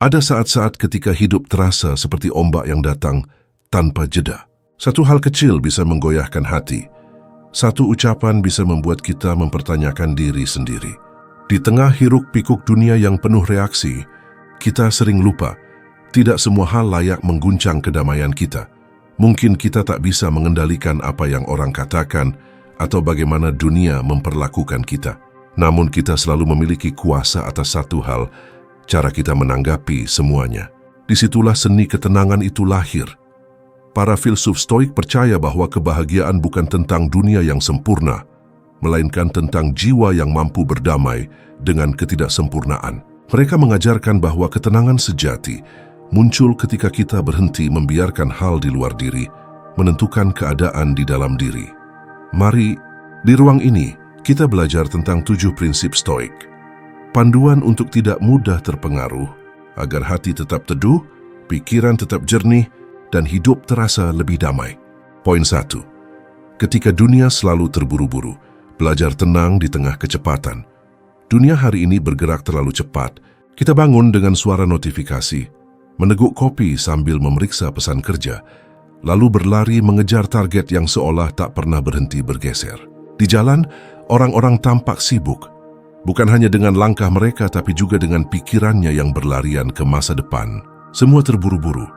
Ada saat-saat ketika hidup terasa seperti ombak yang datang tanpa jeda. Satu hal kecil bisa menggoyahkan hati. Satu ucapan bisa membuat kita mempertanyakan diri sendiri. Di tengah hiruk-pikuk dunia yang penuh reaksi, kita sering lupa, tidak semua hal layak mengguncang kedamaian kita. Mungkin kita tak bisa mengendalikan apa yang orang katakan atau bagaimana dunia memperlakukan kita. Namun kita selalu memiliki kuasa atas satu hal, cara kita menanggapi semuanya. Disitulah seni ketenangan itu lahir. Para filsuf Stoik percaya bahwa kebahagiaan bukan tentang dunia yang sempurna, melainkan tentang jiwa yang mampu berdamai dengan ketidaksempurnaan. Mereka mengajarkan bahwa ketenangan sejati muncul ketika kita berhenti membiarkan hal di luar diri menentukan keadaan di dalam diri. Mari, di ruang ini, kita belajar tentang 7 prinsip Stoik. Panduan untuk tidak mudah terpengaruh, agar hati tetap teduh, pikiran tetap jernih, dan hidup terasa lebih damai. Poin 1. Ketika dunia selalu terburu-buru, belajar tenang di tengah kecepatan. Dunia hari ini bergerak terlalu cepat. Kita bangun dengan suara notifikasi, meneguk kopi sambil memeriksa pesan kerja, lalu berlari mengejar target yang seolah tak pernah berhenti bergeser. Di jalan, orang-orang tampak sibuk. Bukan hanya dengan langkah mereka, tapi juga dengan pikirannya yang berlarian ke masa depan. Semua terburu-buru.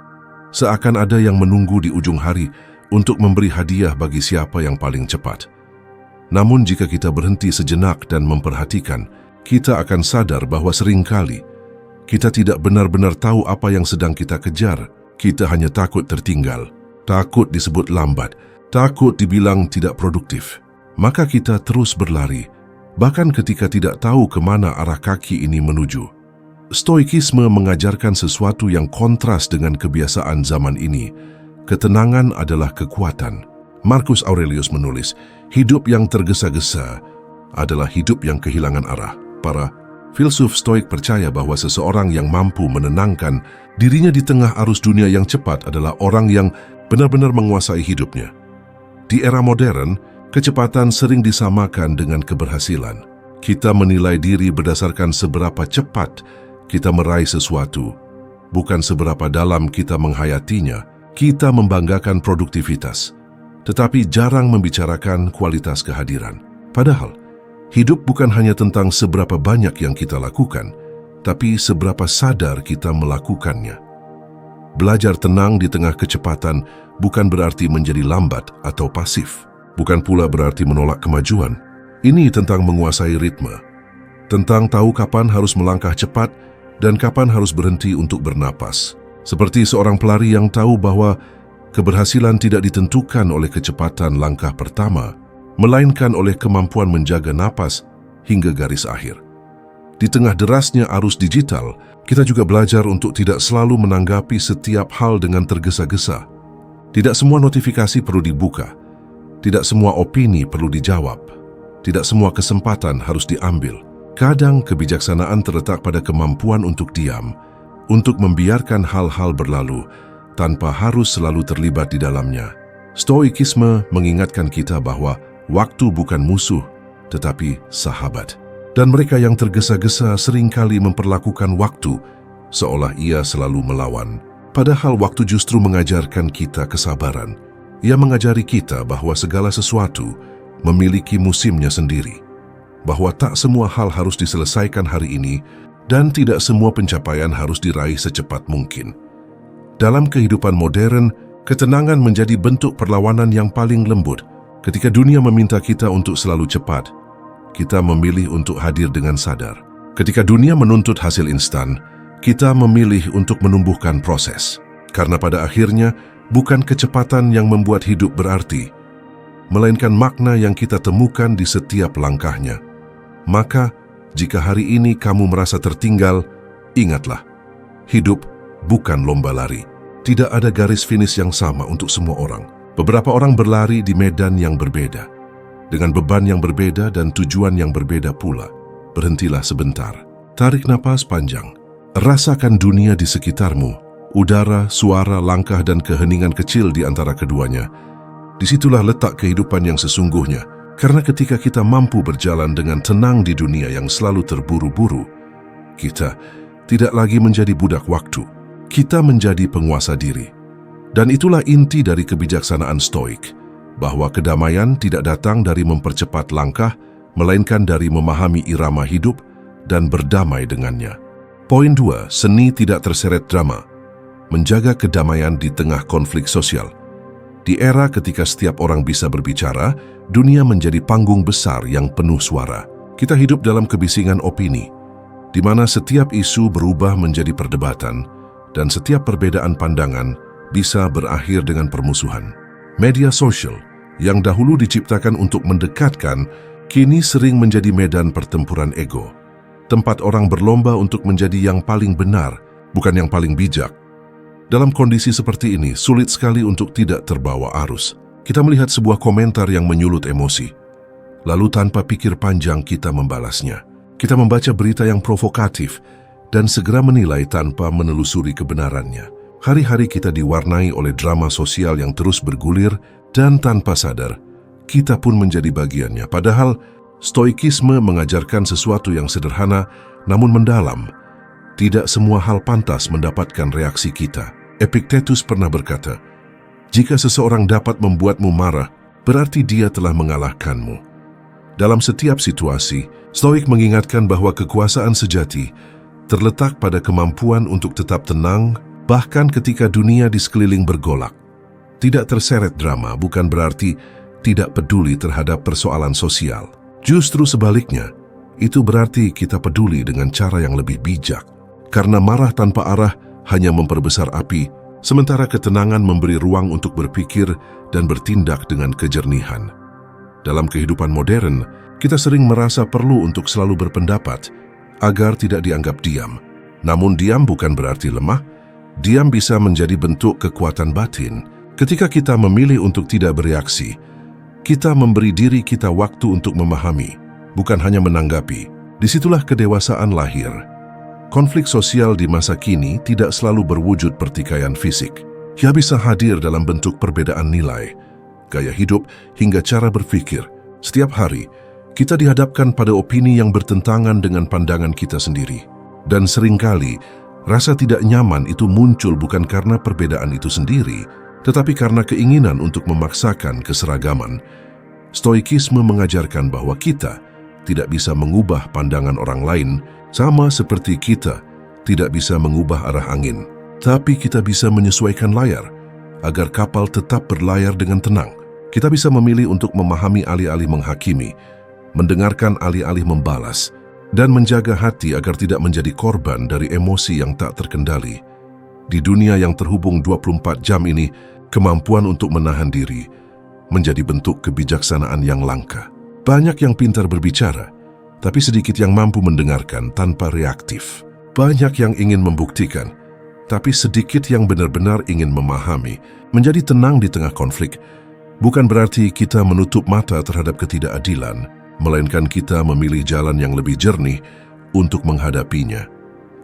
Seakan ada yang menunggu di ujung hari untuk memberi hadiah bagi siapa yang paling cepat. Namun jika kita berhenti sejenak dan memperhatikan, kita akan sadar bahwa seringkali kita tidak benar-benar tahu apa yang sedang kita kejar. Kita hanya takut tertinggal, takut disebut lambat, takut dibilang tidak produktif. Maka kita terus berlari, bahkan ketika tidak tahu kemana arah kaki ini menuju. Stoikisme mengajarkan sesuatu yang kontras dengan kebiasaan zaman ini. Ketenangan adalah kekuatan. Marcus Aurelius menulis, hidup yang tergesa-gesa adalah hidup yang kehilangan arah. Para filsuf Stoik percaya bahwa seseorang yang mampu menenangkan dirinya di tengah arus dunia yang cepat adalah orang yang benar-benar menguasai hidupnya. Di era modern, kecepatan sering disamakan dengan keberhasilan. Kita menilai diri berdasarkan seberapa cepat kita meraih sesuatu, bukan seberapa dalam kita menghayatinya. Kita membanggakan produktivitas, tetapi jarang membicarakan kualitas kehadiran. Padahal, hidup bukan hanya tentang seberapa banyak yang kita lakukan, tapi seberapa sadar kita melakukannya. Belajar tenang di tengah kecepatan bukan berarti menjadi lambat atau pasif. Bukan pula berarti menolak kemajuan. Ini tentang menguasai ritme, tentang tahu kapan harus melangkah cepat dan kapan harus berhenti untuk bernapas. Seperti seorang pelari yang tahu bahwa keberhasilan tidak ditentukan oleh kecepatan langkah pertama, melainkan oleh kemampuan menjaga napas hingga garis akhir. Di tengah derasnya arus digital, kita juga belajar untuk tidak selalu menanggapi setiap hal dengan tergesa-gesa. Tidak semua notifikasi perlu dibuka. Tidak semua opini perlu dijawab. Tidak semua kesempatan harus diambil. Kadang kebijaksanaan terletak pada kemampuan untuk diam, untuk membiarkan hal-hal berlalu tanpa harus selalu terlibat di dalamnya. Stoikisme mengingatkan kita bahwa waktu bukan musuh, tetapi sahabat. Dan mereka yang tergesa-gesa seringkali memperlakukan waktu seolah ia selalu melawan. Padahal waktu justru mengajarkan kita kesabaran. Ia mengajari kita bahwa segala sesuatu memiliki musimnya sendiri, bahwa tak semua hal harus diselesaikan hari ini dan tidak semua pencapaian harus diraih secepat mungkin. Dalam kehidupan modern, ketenangan menjadi bentuk perlawanan yang paling lembut. Ketika dunia meminta kita untuk selalu cepat, kita memilih untuk hadir dengan sadar. Ketika dunia menuntut hasil instan, kita memilih untuk menumbuhkan proses. Karena pada akhirnya, bukan kecepatan yang membuat hidup berarti, melainkan makna yang kita temukan di setiap langkahnya. Maka, jika hari ini kamu merasa tertinggal, ingatlah, hidup bukan lomba lari. Tidak ada garis finish yang sama untuk semua orang. Beberapa orang berlari di medan yang berbeda, dengan beban yang berbeda dan tujuan yang berbeda pula. Berhentilah sebentar, tarik napas panjang, rasakan dunia di sekitarmu. Udara, suara, langkah, dan keheningan kecil di antara keduanya. Disitulah letak kehidupan yang sesungguhnya. Karena ketika kita mampu berjalan dengan tenang di dunia yang selalu terburu-buru, kita tidak lagi menjadi budak waktu. Kita menjadi penguasa diri. Dan itulah inti dari kebijaksanaan Stoik, bahwa kedamaian tidak datang dari mempercepat langkah, melainkan dari memahami irama hidup dan berdamai dengannya. Poin 2, seni tidak terseret drama. Menjaga kedamaian di tengah konflik sosial. Di era ketika setiap orang bisa berbicara, dunia menjadi panggung besar yang penuh suara. Kita hidup dalam kebisingan opini, di mana setiap isu berubah menjadi perdebatan, dan setiap perbedaan pandangan bisa berakhir dengan permusuhan. Media sosial, yang dahulu diciptakan untuk mendekatkan, kini sering menjadi medan pertempuran ego. Tempat orang berlomba untuk menjadi yang paling benar, bukan yang paling bijak. Dalam kondisi seperti ini, sulit sekali untuk tidak terbawa arus. Kita melihat sebuah komentar yang menyulut emosi, lalu tanpa pikir panjang kita membalasnya. Kita membaca berita yang provokatif dan segera menilai tanpa menelusuri kebenarannya. Hari-hari kita diwarnai oleh drama sosial yang terus bergulir dan tanpa sadar, kita pun menjadi bagiannya. Padahal, Stoikisme mengajarkan sesuatu yang sederhana namun mendalam. Tidak semua hal pantas mendapatkan reaksi kita. Epictetus pernah berkata, "Jika seseorang dapat membuatmu marah, berarti dia telah mengalahkanmu." Dalam setiap situasi, Stoik mengingatkan bahwa kekuasaan sejati terletak pada kemampuan untuk tetap tenang, bahkan ketika dunia di sekeliling bergolak. Tidak terseret drama bukan berarti tidak peduli terhadap persoalan sosial. Justru sebaliknya, itu berarti kita peduli dengan cara yang lebih bijak. Karena marah tanpa arah hanya memperbesar api, sementara ketenangan memberi ruang untuk berpikir dan bertindak dengan kejernihan. Dalam kehidupan modern, kita sering merasa perlu untuk selalu berpendapat agar tidak dianggap diam. Namun diam bukan berarti lemah, diam bisa menjadi bentuk kekuatan batin. Ketika kita memilih untuk tidak bereaksi, kita memberi diri kita waktu untuk memahami, bukan hanya menanggapi. Disitulah kedewasaan lahir. Konflik sosial di masa kini tidak selalu berwujud pertikaian fisik. Ia bisa hadir dalam bentuk perbedaan nilai, gaya hidup, hingga cara berpikir. Setiap hari, kita dihadapkan pada opini yang bertentangan dengan pandangan kita sendiri. Dan seringkali, rasa tidak nyaman itu muncul bukan karena perbedaan itu sendiri, tetapi karena keinginan untuk memaksakan keseragaman. Stoikisme mengajarkan bahwa kita tidak bisa mengubah pandangan orang lain, sama seperti kita tidak bisa mengubah arah angin. Tapi kita bisa menyesuaikan layar, agar kapal tetap berlayar dengan tenang. Kita bisa memilih untuk memahami alih-alih menghakimi, mendengarkan alih-alih membalas, dan menjaga hati agar tidak menjadi korban dari emosi yang tak terkendali. Di dunia yang terhubung 24 jam ini, kemampuan untuk menahan diri menjadi bentuk kebijaksanaan yang langka. Banyak yang pintar berbicara, tapi sedikit yang mampu mendengarkan tanpa reaktif. Banyak yang ingin membuktikan, tapi sedikit yang benar-benar ingin memahami. Menjadi tenang di tengah konflik bukan berarti kita menutup mata terhadap ketidakadilan, melainkan kita memilih jalan yang lebih jernih untuk menghadapinya.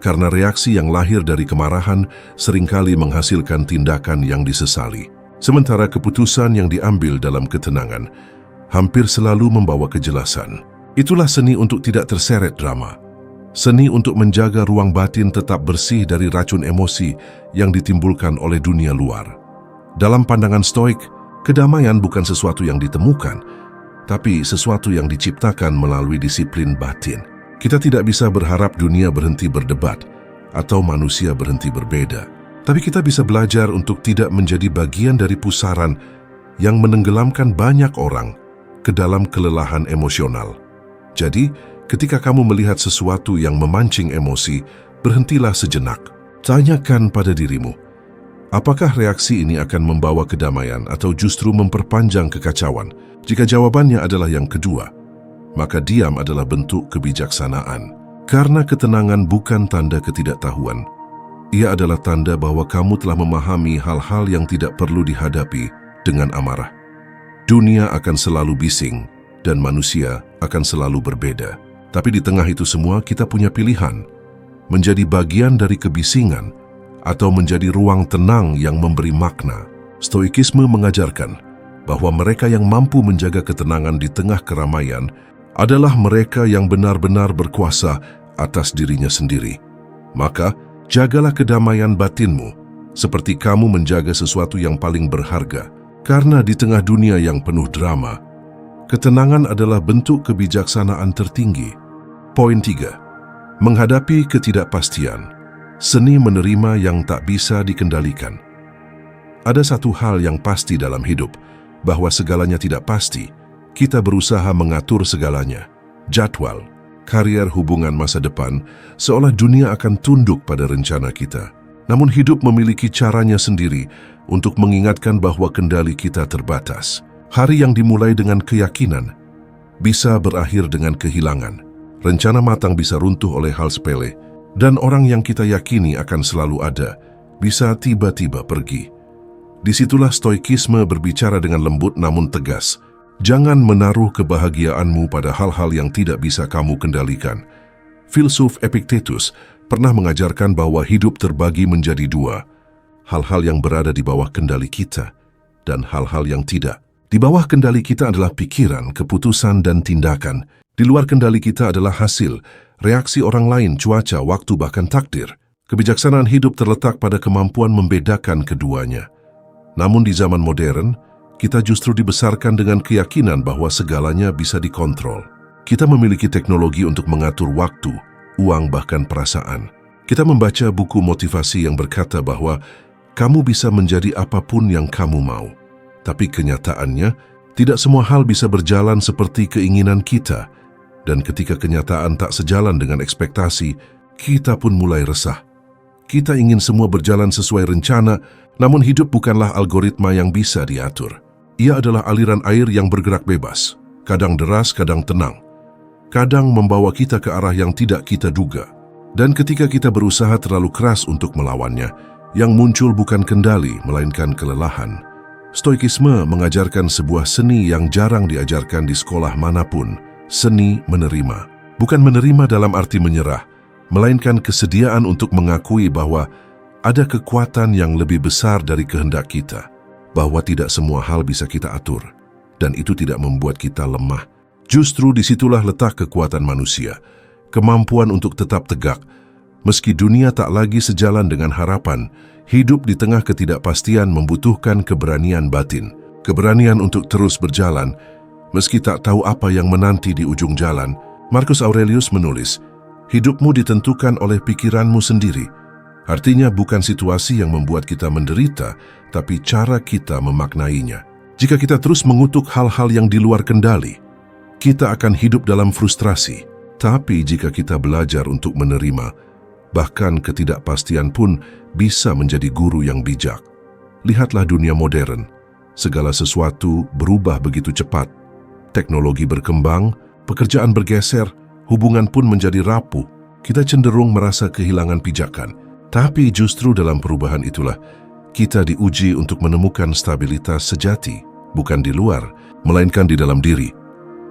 Karena reaksi yang lahir dari kemarahan seringkali menghasilkan tindakan yang disesali. Sementara keputusan yang diambil dalam ketenangan hampir selalu membawa kejelasan. Itulah seni untuk tidak terseret drama. Seni untuk menjaga ruang batin tetap bersih dari racun emosi yang ditimbulkan oleh dunia luar. Dalam pandangan Stoik, kedamaian bukan sesuatu yang ditemukan, tapi sesuatu yang diciptakan melalui disiplin batin. Kita tidak bisa berharap dunia berhenti berdebat atau manusia berhenti berbeda. Tapi kita bisa belajar untuk tidak menjadi bagian dari pusaran yang menenggelamkan banyak orang ke dalam kelelahan emosional. Jadi, ketika kamu melihat sesuatu yang memancing emosi, berhentilah sejenak. Tanyakan pada dirimu, apakah reaksi ini akan membawa kedamaian atau justru memperpanjang kekacauan? Jika jawabannya adalah yang kedua, maka diam adalah bentuk kebijaksanaan. Karena ketenangan bukan tanda ketidaktahuan. Ia adalah tanda bahwa kamu telah memahami hal-hal yang tidak perlu dihadapi dengan amarah. Dunia akan selalu bising dan manusia akan selalu berbeda. Tapi di tengah itu semua kita punya pilihan. Menjadi bagian dari kebisingan atau menjadi ruang tenang yang memberi makna. Stoikisme mengajarkan bahwa mereka yang mampu menjaga ketenangan di tengah keramaian adalah mereka yang benar-benar berkuasa atas dirinya sendiri. Maka, jagalah kedamaian batinmu, seperti kamu menjaga sesuatu yang paling berharga. Karena di tengah dunia yang penuh drama, ketenangan adalah bentuk kebijaksanaan tertinggi. Poin 3. Menghadapi ketidakpastian, seni menerima yang tak bisa dikendalikan. Ada satu hal yang pasti dalam hidup, bahwa segalanya tidak pasti. Kita berusaha mengatur segalanya. Jadwal, karier, hubungan masa depan, seolah dunia akan tunduk pada rencana kita. Namun hidup memiliki caranya sendiri untuk mengingatkan bahwa kendali kita terbatas. Hari yang dimulai dengan keyakinan bisa berakhir dengan kehilangan. Rencana matang bisa runtuh oleh hal sepele, dan orang yang kita yakini akan selalu ada bisa tiba-tiba pergi. Disitulah stoikisme berbicara dengan lembut namun tegas. Jangan menaruh kebahagiaanmu pada hal-hal yang tidak bisa kamu kendalikan. Filsuf Epictetus pernah mengajarkan bahwa hidup terbagi menjadi dua, hal-hal yang berada di bawah kendali kita dan hal-hal yang tidak. Di bawah kendali kita adalah pikiran, keputusan, dan tindakan. Di luar kendali kita adalah hasil, reaksi orang lain, cuaca, waktu, bahkan takdir. Kebijaksanaan hidup terletak pada kemampuan membedakan keduanya. Namun di zaman modern, kita justru dibesarkan dengan keyakinan bahwa segalanya bisa dikontrol. Kita memiliki teknologi untuk mengatur waktu, uang, bahkan perasaan. Kita membaca buku motivasi yang berkata bahwa kamu bisa menjadi apapun yang kamu mau. Tapi kenyataannya, tidak semua hal bisa berjalan seperti keinginan kita. Dan ketika kenyataan tak sejalan dengan ekspektasi, kita pun mulai resah. Kita ingin semua berjalan sesuai rencana, namun hidup bukanlah algoritma yang bisa diatur. Ia adalah aliran air yang bergerak bebas, kadang deras, kadang tenang. Kadang membawa kita ke arah yang tidak kita duga. Dan ketika kita berusaha terlalu keras untuk melawannya, yang muncul bukan kendali, melainkan kelelahan. Stoikisme mengajarkan sebuah seni yang jarang diajarkan di sekolah manapun, seni menerima. Bukan menerima dalam arti menyerah, melainkan kesediaan untuk mengakui bahwa ada kekuatan yang lebih besar dari kehendak kita, bahwa tidak semua hal bisa kita atur, dan itu tidak membuat kita lemah. Justru disitulah letak kekuatan manusia, kemampuan untuk tetap tegak. Meski dunia tak lagi sejalan dengan harapan, hidup di tengah ketidakpastian membutuhkan keberanian batin, keberanian untuk terus berjalan, meski tak tahu apa yang menanti di ujung jalan. Marcus Aurelius menulis, hidupmu ditentukan oleh pikiranmu sendiri. Artinya bukan situasi yang membuat kita menderita, tapi cara kita memaknainya. Jika kita terus mengutuk hal-hal yang di luar kendali, kita akan hidup dalam frustrasi. Tapi jika kita belajar untuk menerima, bahkan ketidakpastian pun bisa menjadi guru yang bijak. Lihatlah dunia modern. Segala sesuatu berubah begitu cepat. Teknologi berkembang, pekerjaan bergeser, hubungan pun menjadi rapuh. Kita cenderung merasa kehilangan pijakan. Tapi justru dalam perubahan itulah, kita diuji untuk menemukan stabilitas sejati, bukan di luar, melainkan di dalam diri.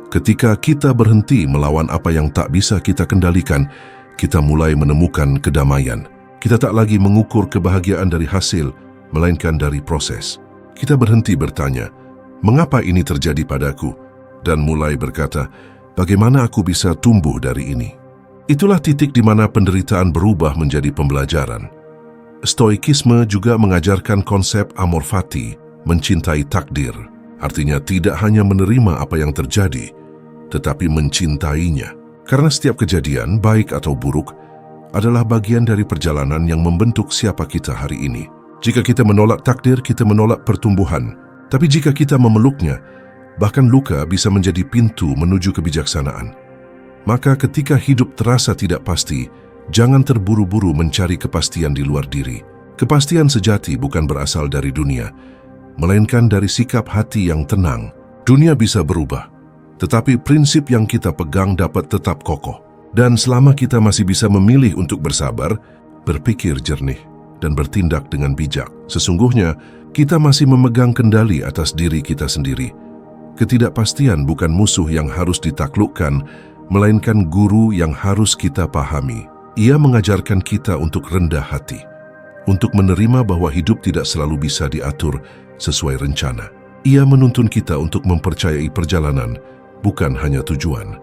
Ketika kita berhenti melawan apa yang tak bisa kita kendalikan, kita mulai menemukan kedamaian. Kita tak lagi mengukur kebahagiaan dari hasil, melainkan dari proses. Kita berhenti bertanya, mengapa ini terjadi padaku? Dan mulai berkata, bagaimana aku bisa tumbuh dari ini? Itulah titik di mana penderitaan berubah menjadi pembelajaran. Stoikisme juga mengajarkan konsep amor fati, mencintai takdir. Artinya tidak hanya menerima apa yang terjadi, tetapi mencintainya. Karena setiap kejadian, baik atau buruk, adalah bagian dari perjalanan yang membentuk siapa kita hari ini. Jika kita menolak takdir, kita menolak pertumbuhan. Tapi jika kita memeluknya, bahkan luka bisa menjadi pintu menuju kebijaksanaan. Maka ketika hidup terasa tidak pasti, jangan terburu-buru mencari kepastian di luar diri. Kepastian sejati bukan berasal dari dunia, melainkan dari sikap hati yang tenang. Dunia bisa berubah, tetapi prinsip yang kita pegang dapat tetap kokoh. Dan selama kita masih bisa memilih untuk bersabar, berpikir jernih, dan bertindak dengan bijak, sesungguhnya kita masih memegang kendali atas diri kita sendiri. Ketidakpastian bukan musuh yang harus ditaklukkan, melainkan guru yang harus kita pahami. Ia mengajarkan kita untuk rendah hati, untuk menerima bahwa hidup tidak selalu bisa diatur sesuai rencana. Ia menuntun kita untuk mempercayai perjalanan, bukan hanya tujuan.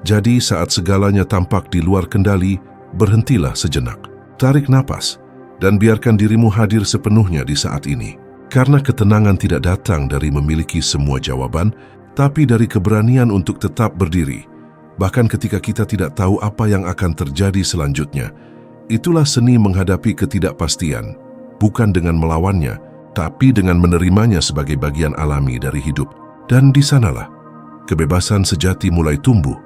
Jadi saat segalanya tampak di luar kendali, berhentilah sejenak. Tarik napas dan biarkan dirimu hadir sepenuhnya di saat ini. Karena ketenangan tidak datang dari memiliki semua jawaban, tapi dari keberanian untuk tetap berdiri. Bahkan ketika kita tidak tahu apa yang akan terjadi selanjutnya. Itulah seni menghadapi ketidakpastian, bukan dengan melawannya, tapi dengan menerimanya sebagai bagian alami dari hidup. Dan di sanalah kebebasan sejati mulai tumbuh.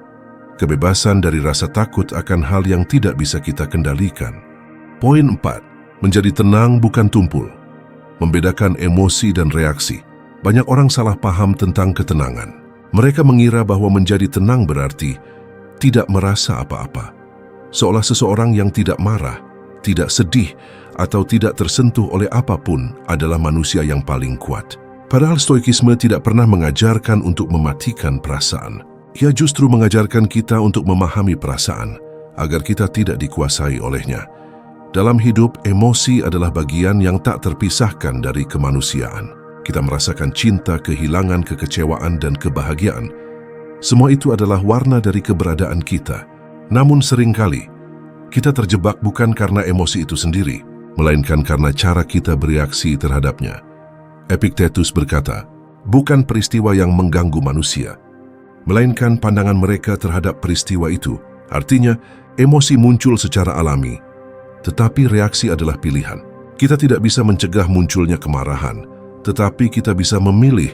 Kebebasan dari rasa takut akan hal yang tidak bisa kita kendalikan. Poin 4. Menjadi tenang bukan tumpul. Membedakan emosi dan reaksi. Banyak orang salah paham tentang ketenangan. Mereka mengira bahwa menjadi tenang berarti tidak merasa apa-apa. Seolah seseorang yang tidak marah, tidak sedih, atau tidak tersentuh oleh apapun adalah manusia yang paling kuat. Padahal stoikisme tidak pernah mengajarkan untuk mematikan perasaan. Ia justru mengajarkan kita untuk memahami perasaan, agar kita tidak dikuasai olehnya. Dalam hidup, emosi adalah bagian yang tak terpisahkan dari kemanusiaan. Kita merasakan cinta, kehilangan, kekecewaan, dan kebahagiaan. Semua itu adalah warna dari keberadaan kita. Namun seringkali, kita terjebak bukan karena emosi itu sendiri, melainkan karena cara kita bereaksi terhadapnya. Epictetus berkata, bukan peristiwa yang mengganggu manusia, melainkan pandangan mereka terhadap peristiwa itu. Artinya, emosi muncul secara alami, tetapi reaksi adalah pilihan. Kita tidak bisa mencegah munculnya kemarahan, tetapi kita bisa memilih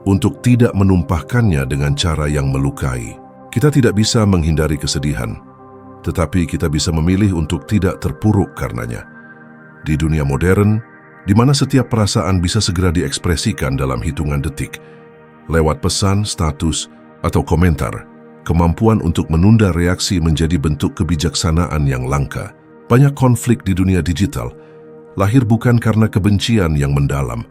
untuk tidak menumpahkannya dengan cara yang melukai. Kita tidak bisa menghindari kesedihan, tetapi kita bisa memilih untuk tidak terpuruk karenanya. Di dunia modern, di mana setiap perasaan bisa segera diekspresikan dalam hitungan detik, lewat pesan, status, atau komentar, kemampuan untuk menunda reaksi menjadi bentuk kebijaksanaan yang langka. Banyak konflik di dunia digital lahir bukan karena kebencian yang mendalam,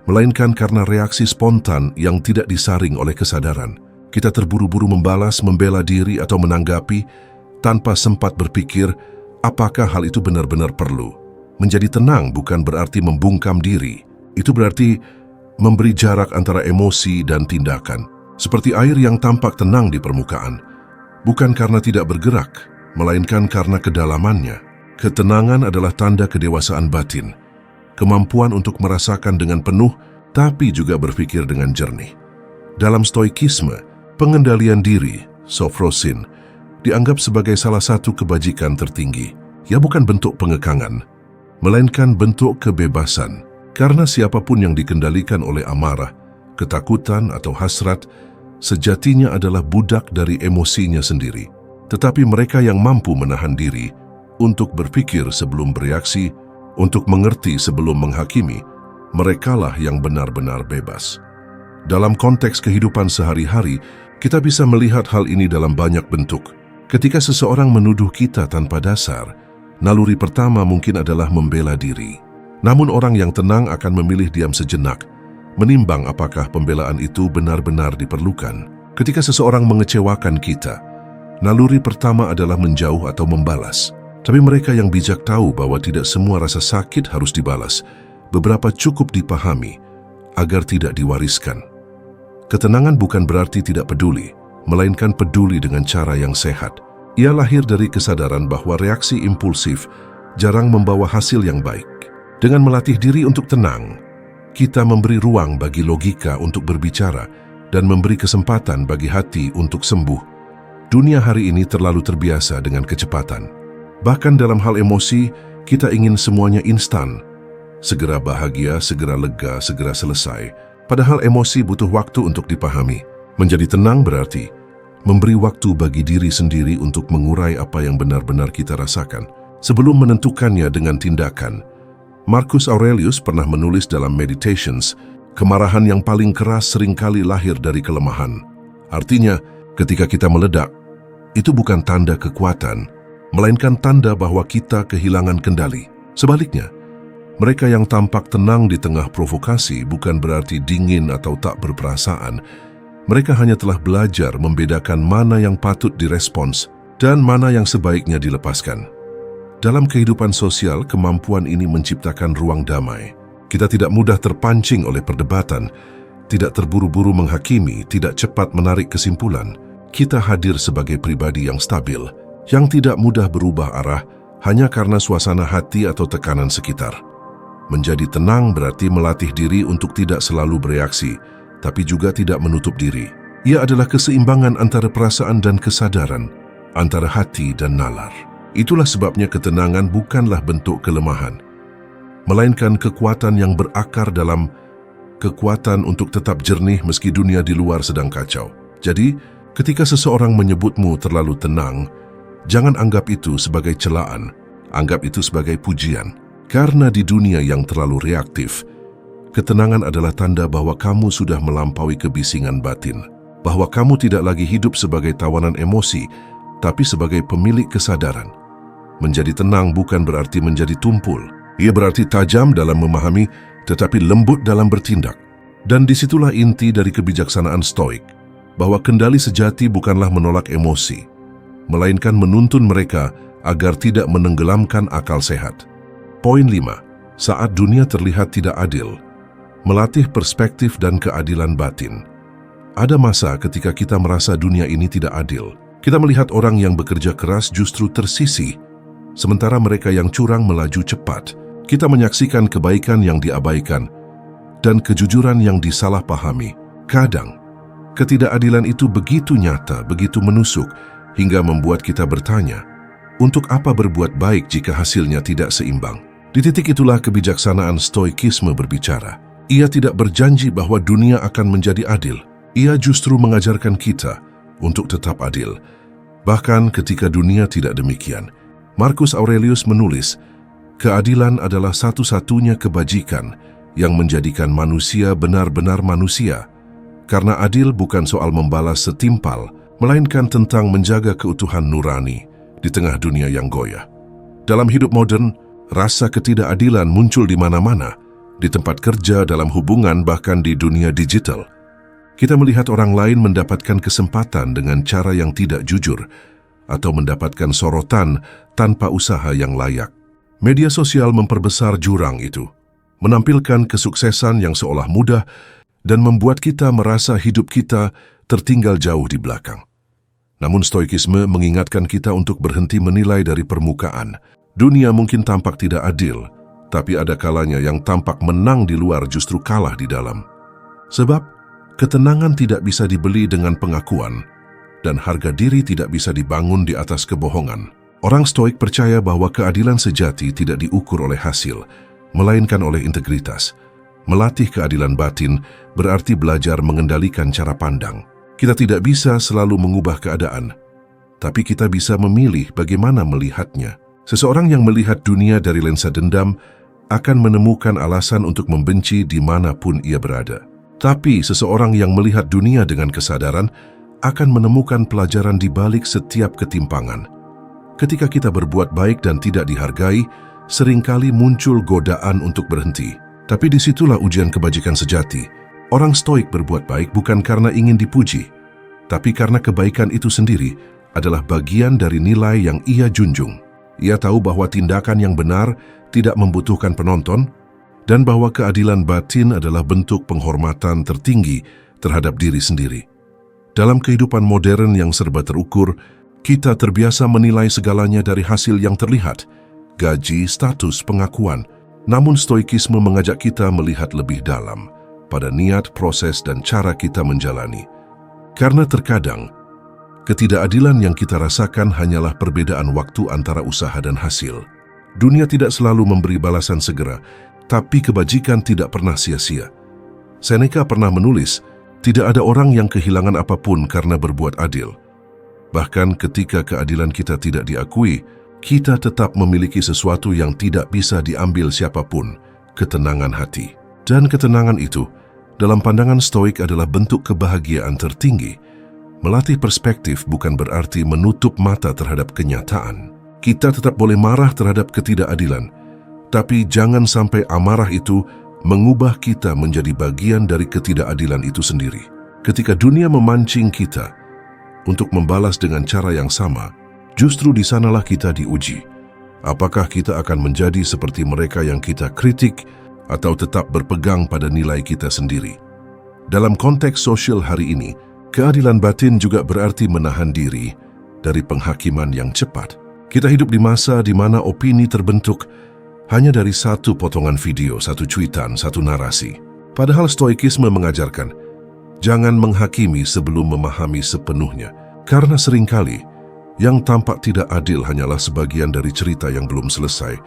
melainkan karena reaksi spontan yang tidak disaring oleh kesadaran. Kita terburu-buru membalas, membela diri, atau menanggapi tanpa sempat berpikir apakah hal itu benar-benar perlu. Menjadi tenang bukan berarti membungkam diri. Itu berarti memberi jarak antara emosi dan tindakan. Seperti air yang tampak tenang di permukaan, bukan karena tidak bergerak, melainkan karena kedalamannya. Ketenangan adalah tanda kedewasaan batin, kemampuan untuk merasakan dengan penuh, tapi juga berpikir dengan jernih. Dalam stoikisme, pengendalian diri, sophrosin, dianggap sebagai salah satu kebajikan tertinggi. Ia bukan bentuk pengekangan, melainkan bentuk kebebasan. Karena siapapun yang dikendalikan oleh amarah, ketakutan, atau hasrat, sejatinya adalah budak dari emosinya sendiri. Tetapi mereka yang mampu menahan diri, untuk berpikir sebelum bereaksi, untuk mengerti sebelum menghakimi, merekalah yang benar-benar bebas. Dalam konteks kehidupan sehari-hari, kita bisa melihat hal ini dalam banyak bentuk. Ketika seseorang menuduh kita tanpa dasar, naluri pertama mungkin adalah membela diri. Namun orang yang tenang akan memilih diam sejenak, menimbang apakah pembelaan itu benar-benar diperlukan. Ketika seseorang mengecewakan kita, naluri pertama adalah menjauh atau membalas. Tapi mereka yang bijak tahu bahwa tidak semua rasa sakit harus dibalas. Beberapa cukup dipahami agar tidak diwariskan. Ketenangan bukan berarti tidak peduli, melainkan peduli dengan cara yang sehat. Ia lahir dari kesadaran bahwa reaksi impulsif jarang membawa hasil yang baik. Dengan melatih diri untuk tenang, kita memberi ruang bagi logika untuk berbicara dan memberi kesempatan bagi hati untuk sembuh. Dunia hari ini terlalu terbiasa dengan kecepatan. Bahkan dalam hal emosi, kita ingin semuanya instan. Segera bahagia, segera lega, segera selesai. Padahal emosi butuh waktu untuk dipahami. Menjadi tenang berarti memberi waktu bagi diri sendiri untuk mengurai apa yang benar-benar kita rasakan sebelum menentukannya dengan tindakan. Marcus Aurelius pernah menulis dalam Meditations, kemarahan yang paling keras seringkali lahir dari kelemahan. Artinya, ketika kita meledak, itu bukan tanda kekuatan, melainkan tanda bahwa kita kehilangan kendali. Sebaliknya, mereka yang tampak tenang di tengah provokasi bukan berarti dingin atau tak berperasaan. Mereka hanya telah belajar membedakan mana yang patut direspons dan mana yang sebaiknya dilepaskan. Dalam kehidupan sosial, kemampuan ini menciptakan ruang damai. Kita tidak mudah terpancing oleh perdebatan, tidak terburu-buru menghakimi, tidak cepat menarik kesimpulan. Kita hadir sebagai pribadi yang stabil, yang tidak mudah berubah arah hanya karena suasana hati atau tekanan sekitar. Menjadi tenang berarti melatih diri untuk tidak selalu bereaksi, tapi juga tidak menutup diri. Ia adalah keseimbangan antara perasaan dan kesadaran, antara hati dan nalar. Itulah sebabnya ketenangan bukanlah bentuk kelemahan, melainkan kekuatan yang berakar dalam kekuatan untuk tetap jernih meski dunia di luar sedang kacau. Jadi, ketika seseorang menyebutmu terlalu tenang, jangan anggap itu sebagai celaan, anggap itu sebagai pujian. Karena di dunia yang terlalu reaktif, ketenangan adalah tanda bahwa kamu sudah melampaui kebisingan batin, bahwa kamu tidak lagi hidup sebagai tawanan emosi, tapi sebagai pemilik kesadaran. Menjadi tenang bukan berarti menjadi tumpul. Ia berarti tajam dalam memahami, tetapi lembut dalam bertindak. Dan disitulah inti dari kebijaksanaan Stoik, bahwa kendali sejati bukanlah menolak emosi, melainkan menuntun mereka agar tidak menenggelamkan akal sehat. Poin 5. Saat dunia terlihat tidak adil, melatih perspektif dan keadilan batin. Ada masa ketika kita merasa dunia ini tidak adil. Kita melihat orang yang bekerja keras justru tersisih, sementara mereka yang curang melaju cepat. Kita menyaksikan kebaikan yang diabaikan dan kejujuran yang disalahpahami. Kadang, ketidakadilan itu begitu nyata, begitu menusuk, hingga membuat kita bertanya, untuk apa berbuat baik jika hasilnya tidak seimbang? Di titik itulah kebijaksanaan Stoikisme berbicara. Ia tidak berjanji bahwa dunia akan menjadi adil. Ia justru mengajarkan kita untuk tetap adil, bahkan ketika dunia tidak demikian. Marcus Aurelius menulis, keadilan adalah satu-satunya kebajikan yang menjadikan manusia benar-benar manusia. Karena adil bukan soal membalas setimpal, melainkan tentang menjaga keutuhan nurani di tengah dunia yang goyah. Dalam hidup modern, rasa ketidakadilan muncul di mana-mana, di tempat kerja, dalam hubungan, bahkan di dunia digital. Kita melihat orang lain mendapatkan kesempatan dengan cara yang tidak jujur, atau mendapatkan sorotan tanpa usaha yang layak. Media sosial memperbesar jurang itu, menampilkan kesuksesan yang seolah mudah dan membuat kita merasa hidup kita tertinggal jauh di belakang. Namun Stoikisme mengingatkan kita untuk berhenti menilai dari permukaan. Dunia mungkin tampak tidak adil, tapi ada kalanya yang tampak menang di luar justru kalah di dalam. Sebab ketenangan tidak bisa dibeli dengan pengakuan, dan harga diri tidak bisa dibangun di atas kebohongan. Orang Stoik percaya bahwa keadilan sejati tidak diukur oleh hasil, melainkan oleh integritas. Melatih keadilan batin berarti belajar mengendalikan cara pandang. Kita tidak bisa selalu mengubah keadaan, tapi kita bisa memilih bagaimana melihatnya. Seseorang yang melihat dunia dari lensa dendam akan menemukan alasan untuk membenci dimanapun ia berada. Tapi seseorang yang melihat dunia dengan kesadaran akan menemukan pelajaran di balik setiap ketimpangan. Ketika kita berbuat baik dan tidak dihargai, seringkali muncul godaan untuk berhenti. Tapi disitulah ujian kebajikan sejati. Orang Stoik berbuat baik bukan karena ingin dipuji, tapi karena kebaikan itu sendiri adalah bagian dari nilai yang ia junjung. Ia tahu bahwa tindakan yang benar tidak membutuhkan penonton, dan bahwa keadilan batin adalah bentuk penghormatan tertinggi terhadap diri sendiri. Dalam kehidupan modern yang serba terukur, kita terbiasa menilai segalanya dari hasil yang terlihat, gaji, status, pengakuan. Namun Stoikisme mengajak kita melihat lebih dalam pada niat, proses, dan cara kita menjalani. Karena terkadang, ketidakadilan yang kita rasakan hanyalah perbedaan waktu antara usaha dan hasil. Dunia tidak selalu memberi balasan segera, tapi kebajikan tidak pernah sia-sia. Seneca pernah menulis, tidak ada orang yang kehilangan apapun karena berbuat adil. Bahkan ketika keadilan kita tidak diakui, kita tetap memiliki sesuatu yang tidak bisa diambil siapapun, ketenangan hati. Dan ketenangan itu, dalam pandangan Stoik adalah bentuk kebahagiaan tertinggi. Melatih perspektif bukan berarti menutup mata terhadap kenyataan. Kita tetap boleh marah terhadap ketidakadilan, tapi jangan sampai amarah itu mengubah kita menjadi bagian dari ketidakadilan itu sendiri. Ketika dunia memancing kita untuk membalas dengan cara yang sama, justru di sanalah kita diuji. Apakah kita akan menjadi seperti mereka yang kita kritik atau tetap berpegang pada nilai kita sendiri? Dalam konteks sosial hari ini, keadilan batin juga berarti menahan diri dari penghakiman yang cepat. Kita hidup di masa di mana opini terbentuk hanya dari satu potongan video, satu cuitan, satu narasi. Padahal stoikisme mengajarkan, jangan menghakimi sebelum memahami sepenuhnya. Karena seringkali, yang tampak tidak adil hanyalah sebagian dari cerita yang belum selesai.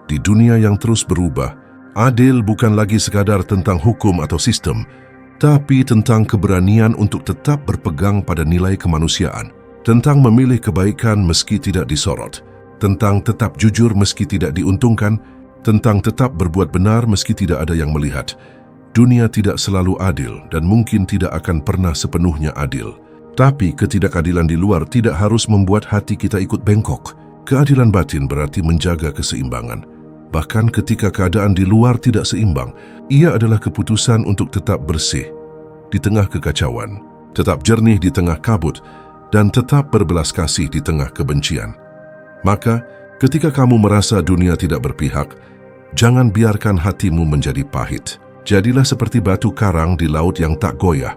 Di dunia yang terus berubah, adil bukan lagi sekadar tentang hukum atau sistem, tapi tentang keberanian untuk tetap berpegang pada nilai kemanusiaan, tentang memilih kebaikan meski tidak disorot, tentang tetap jujur meski tidak diuntungkan, tentang tetap berbuat benar meski tidak ada yang melihat. Dunia tidak selalu adil dan mungkin tidak akan pernah sepenuhnya adil. Tapi ketidakadilan di luar tidak harus membuat hati kita ikut bengkok. Keadilan batin berarti menjaga keseimbangan. Bahkan ketika keadaan di luar tidak seimbang, ia adalah keputusan untuk tetap bersih di tengah kekacauan, tetap jernih di tengah kabut, dan tetap berbelas kasih di tengah kebencian. Maka, ketika kamu merasa dunia tidak berpihak, jangan biarkan hatimu menjadi pahit. Jadilah seperti batu karang di laut yang tak goyah.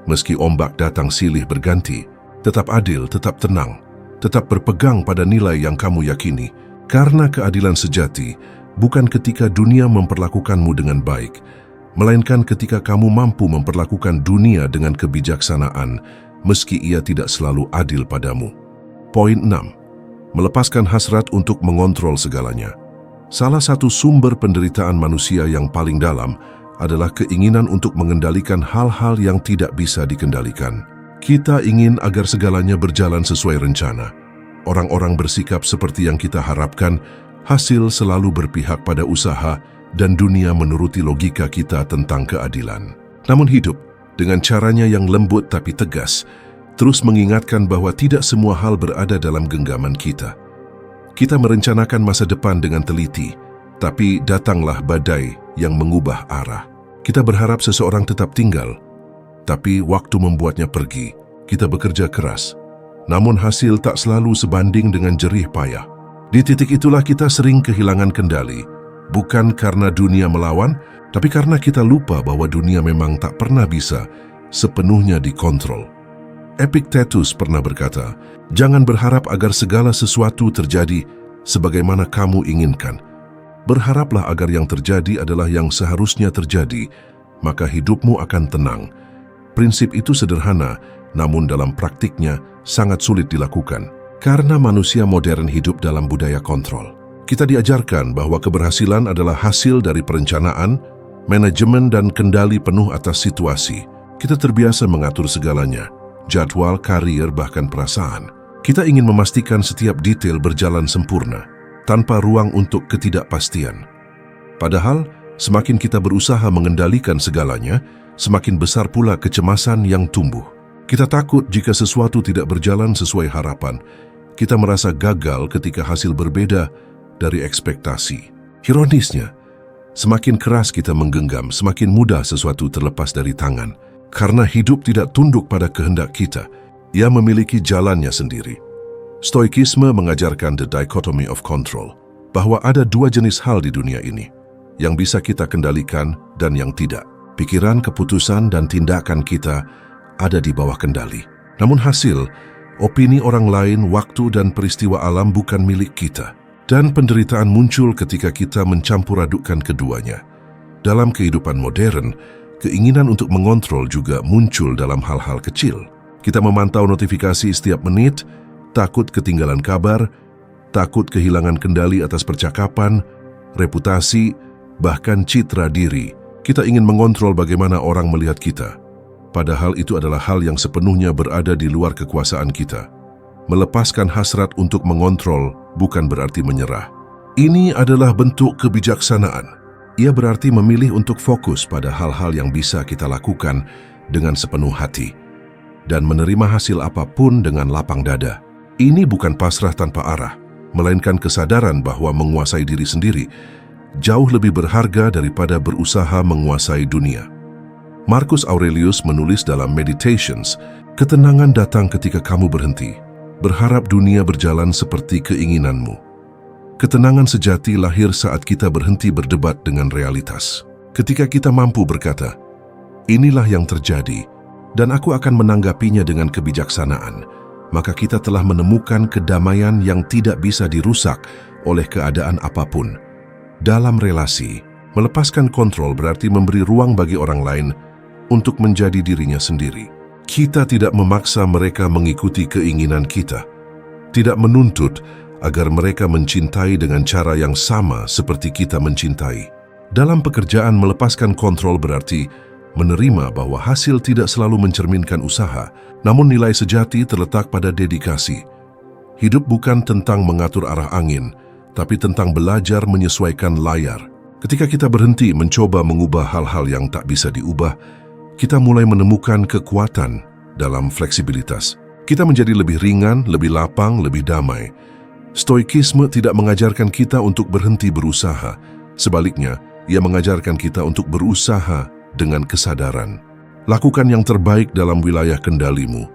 Meski ombak datang silih berganti, tetap adil, tetap tenang, tetap berpegang pada nilai yang kamu yakini. Karena keadilan sejati bukan ketika dunia memperlakukanmu dengan baik, melainkan ketika kamu mampu memperlakukan dunia dengan kebijaksanaan, meski ia tidak selalu adil padamu. Poin 6. Melepaskan hasrat untuk mengontrol segalanya. Salah satu sumber penderitaan manusia yang paling dalam adalah keinginan untuk mengendalikan hal-hal yang tidak bisa dikendalikan. Kita ingin agar segalanya berjalan sesuai rencana. Orang-orang bersikap seperti yang kita harapkan, hasil selalu berpihak pada usaha, dan dunia menuruti logika kita tentang keadilan. Namun hidup, dengan caranya yang lembut tapi tegas, terus mengingatkan bahwa tidak semua hal berada dalam genggaman kita. Kita merencanakan masa depan dengan teliti, tapi datanglah badai yang mengubah arah. Kita berharap seseorang tetap tinggal, tapi waktu membuatnya pergi. Kita bekerja keras, namun hasil tak selalu sebanding dengan jerih payah. Di titik itulah kita sering kehilangan kendali, bukan karena dunia melawan, tapi karena kita lupa bahwa dunia memang tak pernah bisa sepenuhnya dikontrol. Epictetus pernah berkata, jangan berharap agar segala sesuatu terjadi sebagaimana kamu inginkan. Berharaplah agar yang terjadi adalah yang seharusnya terjadi, maka hidupmu akan tenang. Prinsip itu sederhana, namun dalam praktiknya sangat sulit dilakukan. Karena manusia modern hidup dalam budaya kontrol. Kita diajarkan bahwa keberhasilan adalah hasil dari perencanaan, manajemen, dan kendali penuh atas situasi. Kita terbiasa mengatur segalanya, jadwal, karier, bahkan perasaan. Kita ingin memastikan setiap detail berjalan sempurna, tanpa ruang untuk ketidakpastian. Padahal, semakin kita berusaha mengendalikan segalanya, semakin besar pula kecemasan yang tumbuh. Kita takut jika sesuatu tidak berjalan sesuai harapan. Kita merasa gagal ketika hasil berbeda dari ekspektasi. Ironisnya, semakin keras kita menggenggam, semakin mudah sesuatu terlepas dari tangan. Karena hidup tidak tunduk pada kehendak kita, ia memiliki jalannya sendiri. Stoikisme mengajarkan the dichotomy of control, bahwa ada dua jenis hal di dunia ini, yang bisa kita kendalikan dan yang tidak. Pikiran, keputusan, dan tindakan kita ada di bawah kendali. Namun hasil, opini orang lain, waktu, dan peristiwa alam bukan milik kita. Dan penderitaan muncul ketika kita mencampur adukkan keduanya. Dalam kehidupan modern, keinginan untuk mengontrol juga muncul dalam hal-hal kecil. Kita memantau notifikasi setiap menit, takut ketinggalan kabar, takut kehilangan kendali atas percakapan, reputasi, bahkan citra diri. Kita ingin mengontrol bagaimana orang melihat kita. Padahal itu adalah hal yang sepenuhnya berada di luar kekuasaan kita. Melepaskan hasrat untuk mengontrol bukan berarti menyerah. Ini adalah bentuk kebijaksanaan. Ia berarti memilih untuk fokus pada hal-hal yang bisa kita lakukan dengan sepenuh hati dan menerima hasil apapun dengan lapang dada. Ini bukan pasrah tanpa arah, melainkan kesadaran bahwa menguasai diri sendiri jauh lebih berharga daripada berusaha menguasai dunia. Marcus Aurelius menulis dalam Meditations, ketenangan datang ketika kamu berhenti, berharap dunia berjalan seperti keinginanmu. Ketenangan sejati lahir saat kita berhenti berdebat dengan realitas. Ketika kita mampu berkata, inilah yang terjadi, dan aku akan menanggapinya dengan kebijaksanaan, maka kita telah menemukan kedamaian yang tidak bisa dirusak oleh keadaan apapun. Dalam relasi, melepaskan kontrol berarti memberi ruang bagi orang lain untuk menjadi dirinya sendiri. Kita tidak memaksa mereka mengikuti keinginan kita, tidak menuntut agar mereka mencintai dengan cara yang sama seperti kita mencintai. Dalam pekerjaan, melepaskan kontrol berarti menerima bahwa hasil tidak selalu mencerminkan usaha, namun nilai sejati terletak pada dedikasi. Hidup bukan tentang mengatur arah angin, tapi tentang belajar menyesuaikan layar. Ketika kita berhenti mencoba mengubah hal-hal yang tak bisa diubah, kita mulai menemukan kekuatan dalam fleksibilitas. Kita menjadi lebih ringan, lebih lapang, lebih damai. Stoikisme tidak mengajarkan kita untuk berhenti berusaha. Sebaliknya, ia mengajarkan kita untuk berusaha dengan kesadaran. Lakukan yang terbaik dalam wilayah kendalimu,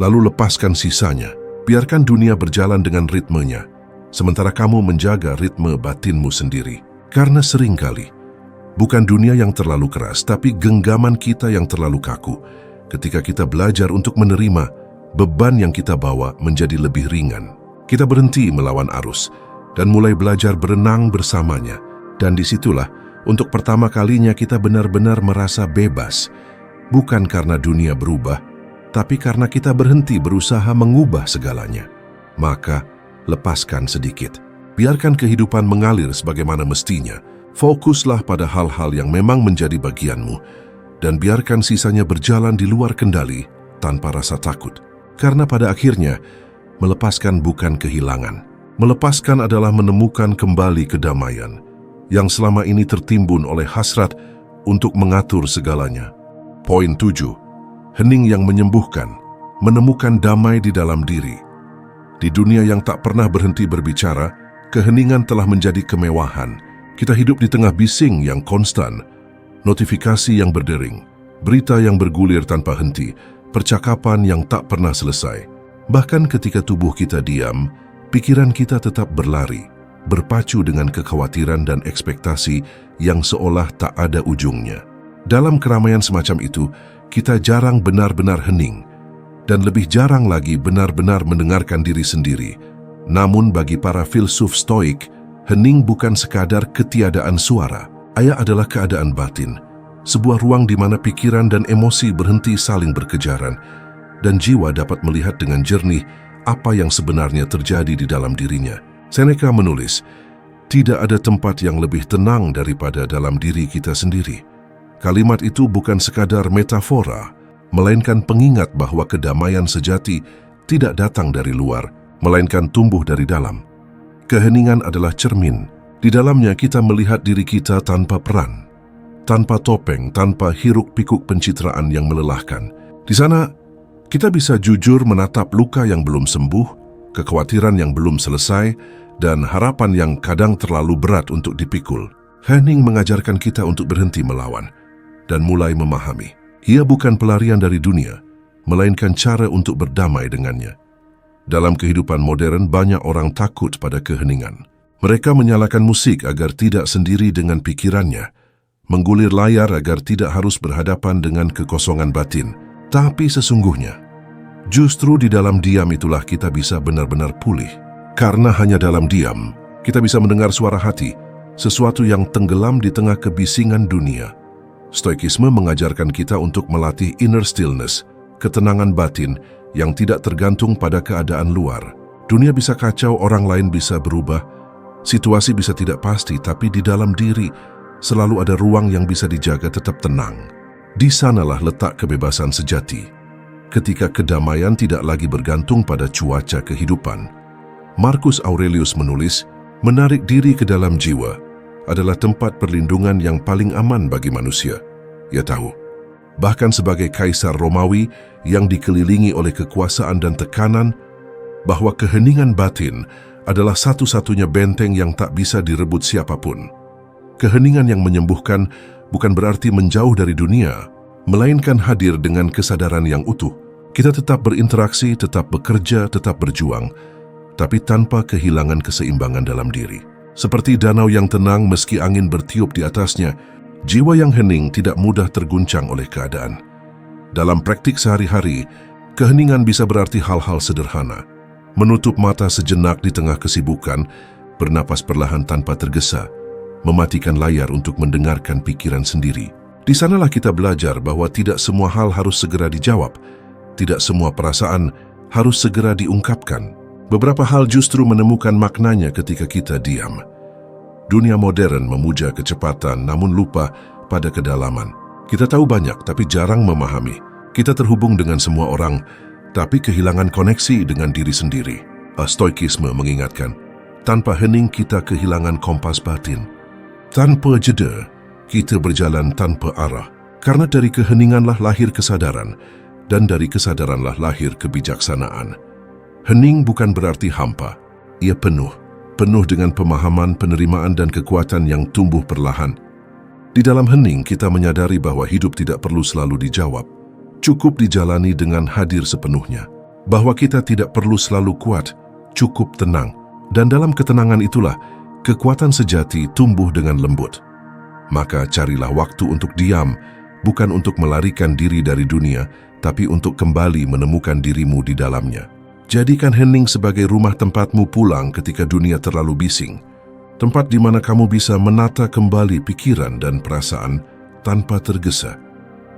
lalu lepaskan sisanya. Biarkan dunia berjalan dengan ritmenya, sementara kamu menjaga ritme batinmu sendiri. Karena seringkali, bukan dunia yang terlalu keras, tapi genggaman kita yang terlalu kaku. Ketika kita belajar untuk menerima, beban yang kita bawa menjadi lebih ringan. Kita berhenti melawan arus dan mulai belajar berenang bersamanya. Dan disitulah, untuk pertama kalinya kita benar-benar merasa bebas. Bukan karena dunia berubah, tapi karena kita berhenti berusaha mengubah segalanya. Maka, lepaskan sedikit. Biarkan kehidupan mengalir sebagaimana mestinya. Fokuslah pada hal-hal yang memang menjadi bagianmu, dan biarkan sisanya berjalan di luar kendali tanpa rasa takut. Karena pada akhirnya, melepaskan bukan kehilangan. Melepaskan adalah menemukan kembali kedamaian yang selama ini tertimbun oleh hasrat untuk mengatur segalanya. Poin 7. Hening yang menyembuhkan, menemukan damai di dalam diri. Di dunia yang tak pernah berhenti berbicara, keheningan telah menjadi kemewahan. Kita hidup di tengah bising yang konstan, notifikasi yang berdering, berita yang bergulir tanpa henti, percakapan yang tak pernah selesai. Bahkan ketika tubuh kita diam, pikiran kita tetap berlari, berpacu dengan kekhawatiran dan ekspektasi yang seolah tak ada ujungnya. Dalam keramaian semacam itu, kita jarang benar-benar hening, dan lebih jarang lagi benar-benar mendengarkan diri sendiri. Namun bagi para filsuf stoik, hening bukan sekadar ketiadaan suara. Ia adalah keadaan batin, sebuah ruang di mana pikiran dan emosi berhenti saling berkejaran, dan jiwa dapat melihat dengan jernih apa yang sebenarnya terjadi di dalam dirinya. Seneca menulis, tidak ada tempat yang lebih tenang daripada dalam diri kita sendiri. Kalimat itu bukan sekadar metafora, melainkan pengingat bahwa kedamaian sejati tidak datang dari luar, melainkan tumbuh dari dalam. Keheningan adalah cermin. Di dalamnya kita melihat diri kita tanpa peran, tanpa topeng, tanpa hiruk-pikuk pencitraan yang melelahkan. Di sana, kita bisa jujur menatap luka yang belum sembuh, kekhawatiran yang belum selesai, dan harapan yang kadang terlalu berat untuk dipikul. Hening mengajarkan kita untuk berhenti melawan dan mulai memahami. Ia bukan pelarian dari dunia, melainkan cara untuk berdamai dengannya. Dalam kehidupan modern, banyak orang takut pada keheningan. Mereka menyalakan musik agar tidak sendiri dengan pikirannya, menggulir layar agar tidak harus berhadapan dengan kekosongan batin. Tapi sesungguhnya, justru di dalam diam itulah kita bisa benar-benar pulih. Karena hanya dalam diam, kita bisa mendengar suara hati, sesuatu yang tenggelam di tengah kebisingan dunia. Stoikisme mengajarkan kita untuk melatih inner stillness, ketenangan batin yang tidak tergantung pada keadaan luar. Dunia bisa kacau, orang lain bisa berubah, situasi bisa tidak pasti, tapi di dalam diri selalu ada ruang yang bisa dijaga tetap tenang. Di sanalah letak kebebasan sejati, ketika kedamaian tidak lagi bergantung pada cuaca kehidupan. Marcus Aurelius menulis, menarik diri ke dalam jiwa adalah tempat perlindungan yang paling aman bagi manusia. Ia tahu, bahkan sebagai kaisar Romawi yang dikelilingi oleh kekuasaan dan tekanan, bahwa keheningan batin adalah satu-satunya benteng yang tak bisa direbut siapapun. Keheningan yang menyembuhkan bukan berarti menjauh dari dunia, melainkan hadir dengan kesadaran yang utuh. Kita tetap berinteraksi, tetap bekerja, tetap berjuang, tapi tanpa kehilangan keseimbangan dalam diri. Seperti danau yang tenang meski angin bertiup di atasnya, jiwa yang hening tidak mudah terguncang oleh keadaan. Dalam praktik sehari-hari, Keheningan bisa berarti hal-hal sederhana. Menutup mata sejenak di tengah kesibukan, bernapas perlahan tanpa tergesa, mematikan layar untuk mendengarkan pikiran sendiri. Di sanalah kita belajar bahwa tidak semua hal harus segera dijawab, tidak semua perasaan harus segera diungkapkan. Beberapa hal justru menemukan maknanya ketika kita diam. Dunia modern memuja kecepatan namun lupa pada kedalaman. Kita tahu banyak tapi jarang memahami. Kita terhubung dengan semua orang, tapi kehilangan koneksi dengan diri sendiri. Stoikisme mengingatkan, tanpa hening kita kehilangan kompas batin. Tanpa jeda, kita berjalan tanpa arah. Karena dari keheninganlah lahir kesadaran, dan dari kesadaranlah lahir kebijaksanaan. Hening bukan berarti hampa. Ia penuh dengan pemahaman, penerimaan, dan kekuatan yang tumbuh perlahan. Di dalam hening, kita menyadari bahwa hidup tidak perlu selalu dijawab. Cukup dijalani dengan hadir sepenuhnya. Bahwa kita tidak perlu selalu kuat, cukup tenang. Dan dalam ketenangan itulah, kekuatan sejati tumbuh dengan lembut. Maka carilah waktu untuk diam, bukan untuk melarikan diri dari dunia, tapi untuk kembali menemukan dirimu di dalamnya. Jadikan hening sebagai rumah tempatmu pulang ketika dunia terlalu bising. Tempat di mana kamu bisa menata kembali pikiran dan perasaan tanpa tergesa.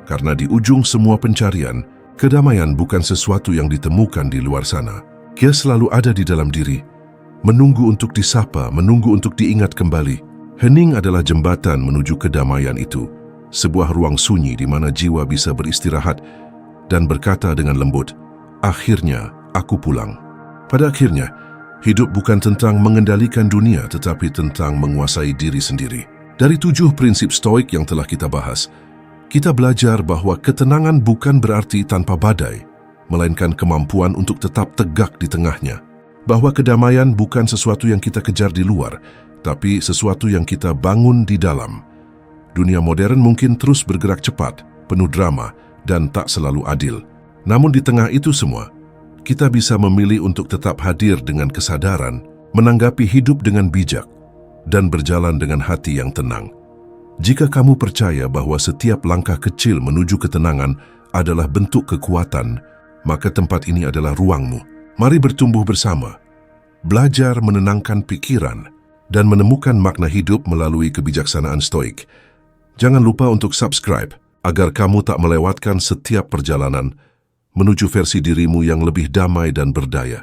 Karena di ujung semua pencarian, kedamaian bukan sesuatu yang ditemukan di luar sana. Ia selalu ada di dalam diri, menunggu untuk disapa, menunggu untuk diingat kembali. Hening adalah jembatan menuju kedamaian itu, sebuah ruang sunyi di mana jiwa bisa beristirahat dan berkata dengan lembut, "Akhirnya aku pulang." Pada akhirnya, hidup bukan tentang mengendalikan dunia tetapi tentang menguasai diri sendiri. Dari 7 prinsip stoik yang telah kita bahas, kita belajar bahwa ketenangan bukan berarti tanpa badai, melainkan kemampuan untuk tetap tegak di tengahnya. Bahwa kedamaian bukan sesuatu yang kita kejar di luar, tapi sesuatu yang kita bangun di dalam. Dunia modern mungkin terus bergerak cepat, penuh drama, dan tak selalu adil. Namun di tengah itu semua, kita bisa memilih untuk tetap hadir dengan kesadaran, menanggapi hidup dengan bijak, dan berjalan dengan hati yang tenang. Jika kamu percaya bahwa setiap langkah kecil menuju ketenangan adalah bentuk kekuatan, maka tempat ini adalah ruangmu. Mari bertumbuh bersama, belajar menenangkan pikiran, dan menemukan makna hidup melalui kebijaksanaan stoik. Jangan lupa untuk subscribe, agar kamu tak melewatkan setiap perjalanan menuju versi dirimu yang lebih damai dan berdaya.